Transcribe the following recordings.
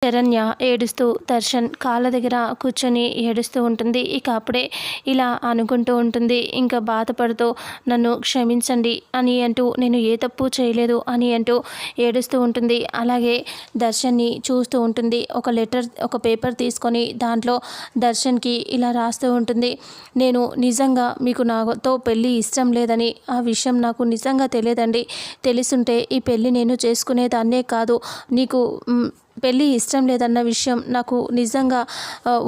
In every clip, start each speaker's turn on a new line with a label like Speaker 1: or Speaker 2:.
Speaker 1: శరణ్య ఏడుస్తూ దర్శన్ కాళ్ళ దగ్గర కూర్చొని ఏడుస్తూ ఉంటుంది. ఇక అప్పుడే ఇలా అనుకుంటూ ఉంటుంది, ఇంకా బాధపడుతూ నన్ను క్షమించండి అని అంటూ, నేను ఏ తప్పు చేయలేదు అని అంటూ ఏడుస్తూ ఉంటుంది. అలాగే దర్శన్ని చూస్తూ ఉంటుంది. ఒక పేపర్ తీసుకొని దాంట్లో దర్శన్కి ఇలా రాస్తూ ఉంటుంది, నేను నిజంగా మీకు నాతో పెళ్ళి ఇష్టం లేదని ఆ విషయం నాకు నిజంగా తెలియదండి. తెలిసుంటే ఈ పెళ్ళి నేను చేసుకునేదాన్నే కాదు. నీకు పెళ్ళి ఇష్టం లేదన్న విషయం నాకు నిజంగా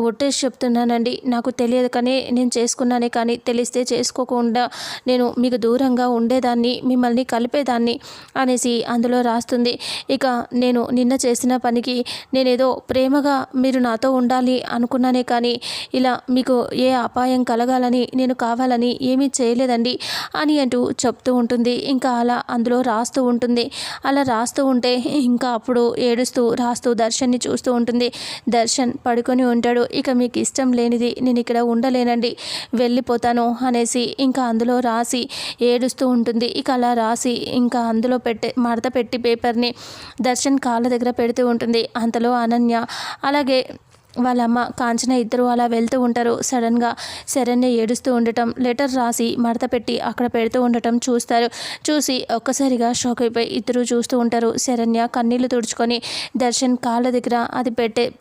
Speaker 1: ఒట్టేసి చెప్తున్నానండి. నాకు తెలియదు కానీ నేను చేసుకున్నానే, కానీ తెలిస్తే చేసుకోకుండా నేను మీకు దూరంగా ఉండేదాన్ని, మిమ్మల్ని కలిపేదాన్ని అనేసి అందులో రాస్తుంది. ఇక నేను నిన్న చేసిన పనికి నేనేదో ప్రేమగా మీరు నాతో ఉండాలి అనుకున్నానే, కానీ ఇలా మీకు ఏ అపాయం కలగాలని నేను కావాలని ఏమీ చేయలేదండి అని అంటూ చెప్తూ ఉంటుంది. ఇంకా అలా అందులో రాస్తూ ఉంటుంది. అలా రాస్తూ ఉంటే ఇంకా అప్పుడు ఏడుస్తూ రాస్తూ దర్శన్ని చూస్తూ ఉంటుంది. దర్శన్ పడుకొని ఉంటాడు. ఇక మీకు ఇష్టం లేనిది నేను ఇక్కడ ఉండలేనండి, వెళ్ళిపోతాను అనేసి ఇంకా అందులో రాసి ఏడుస్తూ ఉంటుంది. ఇక అలా రాసి ఇంకా అందులో మడత పెట్టి పేపర్ని దర్శన్ కాళ్ళ దగ్గర పెడుతూ ఉంటుంది. అంతలో అనన్య అలాగే వాళ్ళ అమ్మ కాంచన ఇద్దరు అలా వెళ్తూ ఉంటారు. సడన్గా శరణ్య ఏడుస్తూ ఉండటం, లెటర్ రాసి మడత పెట్టి అక్కడ పెడుతూ ఉండటం చూస్తారు. చూసి ఒక్కసారిగా షాక్ అయిపోయి ఇద్దరు చూస్తూ ఉంటారు. శరణ్య కన్నీళ్లు తుడుచుకొని దర్శన్ కాళ్ళ దగ్గర అది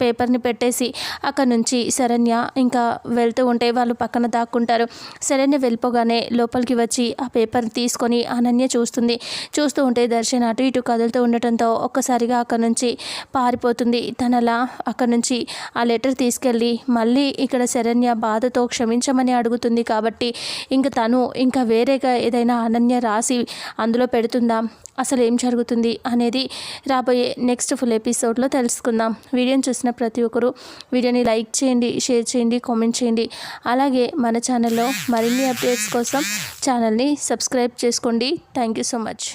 Speaker 1: పేపర్ని పెట్టేసి అక్కడ నుంచి శరణ్య ఇంకా వెళ్తూ ఉంటే వాళ్ళు పక్కన దాక్కుంటారు. శరణ్య వెళ్ళిపోగానే లోపలికి వచ్చి ఆ పేపర్ తీసుకొని అనన్య చూస్తుంది. చూస్తూ ఉంటే దర్శన్ అటు ఇటు కదులుతూ ఉండటంతో ఒక్కసారిగా అక్కడ నుంచి పారిపోతుంది. తనలా అక్కడ నుంచి ఆ లెటర్ తీసుకెళ్ళి మళ్ళీ ఇక్కడ శరణ్య బాధతో క్షమించమని అడుగుతుంది. కాబట్టి తను ఇంకా వేరేగా ఏదైనా అనన్య రాసి అందులో పెడుతుందా, అసలు ఏం జరుగుతుంది అనేది రాబోయే నెక్స్ట్ ఫుల్ ఎపిసోడ్లో తెలుసుకుందాం. వీడియోని చూసిన ప్రతి ఒక్కరూ వీడియోని లైక్ చేయండి, షేర్ చేయండి, కామెంట్ చేయండి. అలాగే మన ఛానల్లో మరిన్ని అప్డేట్స్ కోసం ఛానల్ని సబ్స్క్రైబ్ చేసుకోండి. Thank you so much.